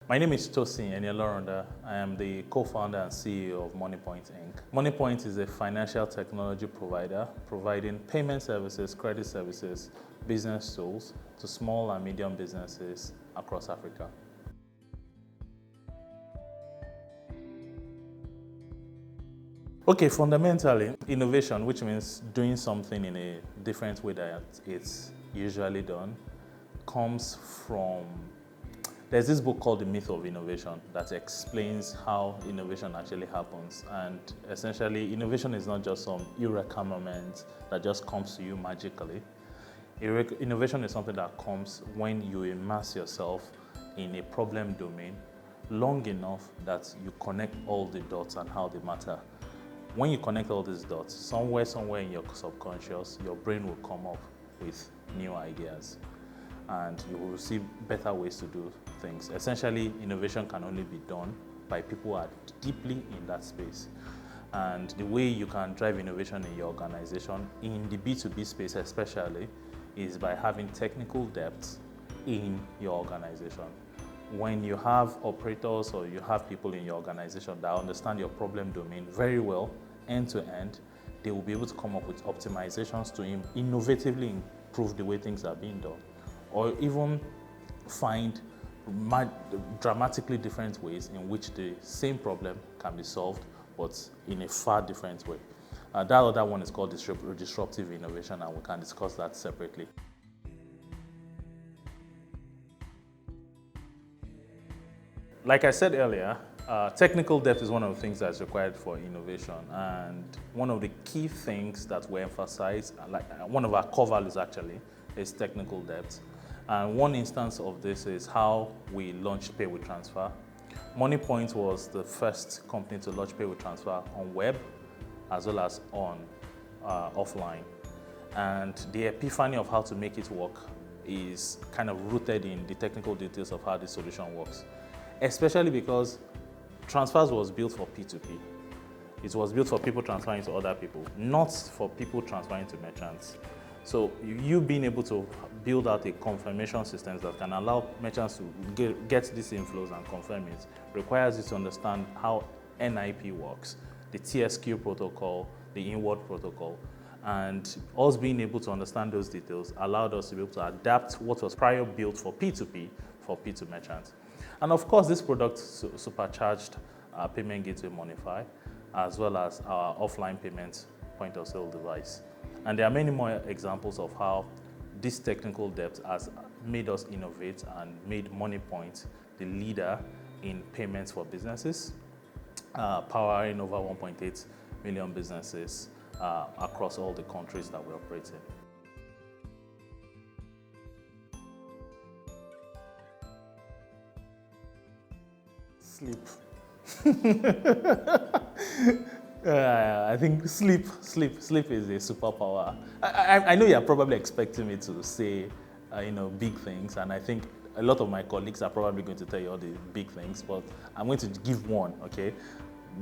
My name is Tosin and I am the co-founder and CEO of MoneyPoint Inc. MoneyPoint is a financial technology provider providing payment services, credit services, business tools to small and medium businesses across Africa. Okay, fundamentally, innovation, which means doing something in a different way that it's usually done, comes from. There's this book called The Myth of Innovation that explains how innovation actually happens. And essentially, innovation is not just some eureka moment that just comes to you magically. Innovation is something that comes when you immerse yourself in a problem domain long enough that you connect all the dots and how they matter. When you connect all these dots, somewhere in your subconscious, your brain will come up with new ideas and you will receive better ways to do things. Essentially, innovation can only be done by people who are deeply in that space. And the way you can drive innovation in your organization, in the B2B space especially, is by having technical depth in your organization. When you have operators or you have people in your organization that understand your problem domain very well, end to end, they will be able to come up with optimizations to innovatively improve the way things are being done, or even find dramatically different ways in which the same problem can be solved, but in a far different way. That other one is called disruptive innovation, and we can discuss that separately. Like I said earlier, technical depth is one of the things that's required for innovation, and one of the key things that we emphasize, one of our core values actually, is technical depth. And one instance of this is how we launched Pay with Transfer. MoneyPoint was the first company to launch Pay with Transfer on web as well as on offline. And the epiphany of how to make it work is kind of rooted in the technical details of how the solution works, especially because transfers was built for P2P. It was built for people transferring to other people, not for people transferring to merchants. So you being able to build out a confirmation system that can allow merchants to get these inflows and confirm it requires you to understand how NIP works, the TSQ protocol, the inward protocol. And us being able to understand those details allowed us to be able to adapt what was prior built for P2P for P2 merchants. And of course, this product supercharged our payment gateway Monify, as well as our offline payment point of sale device. And there are many more examples of how this technical depth has made us innovate and made MoneyPoint the leader in payments for businesses, powering over 1.8 million businesses across all the countries that we operate in. Sleep. I think sleep is a superpower. I know you're probably expecting me to say, big things, and I think a lot of my colleagues are probably going to tell you all the big things, but I'm going to give one, okay?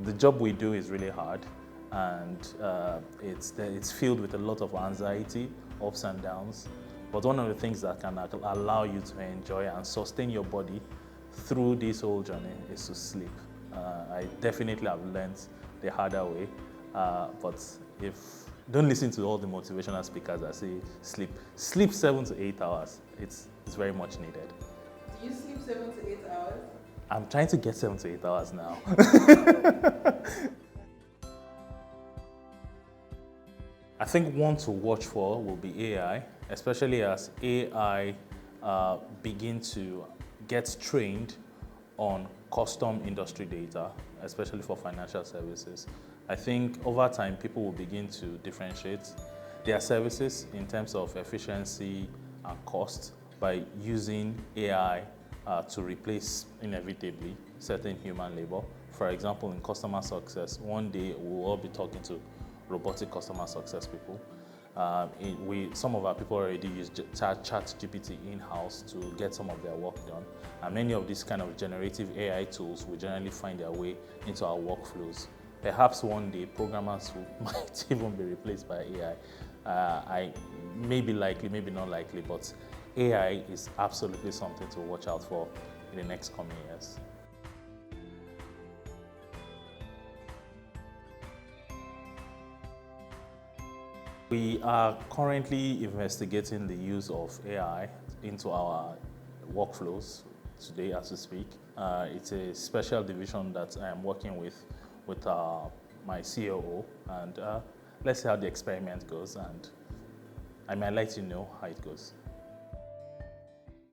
The job we do is really hard, and it's filled with a lot of anxiety, ups and downs, but one of the things that can allow you to enjoy and sustain your body through this whole journey is to sleep. I definitely have learned the harder way, but don't listen to all the motivational speakers that say sleep 7 to 8 hours. It's very much needed. Do you sleep 7 to 8 hours? I'm trying to get 7 to 8 hours now. I think one to watch for will be AI, especially as AI begin to get trained on custom industry data, especially for financial services. I think over time, people will begin to differentiate their services in terms of efficiency and cost by using AI to replace inevitably certain human labor. For example, in customer success, one day we'll all be talking to robotic customer success people. Some of our people already use ChatGPT in-house to get some of their work done. And many of these kind of generative AI tools will generally find their way into our workflows. Perhaps one day programmers might even be replaced by AI. Maybe likely, maybe not likely, but AI is absolutely something to watch out for in the next coming years. We are currently investigating the use of AI into our workflows today as we speak. It's a special division that I am working with my COO, and let's see how the experiment goes, and I might let you know how it goes.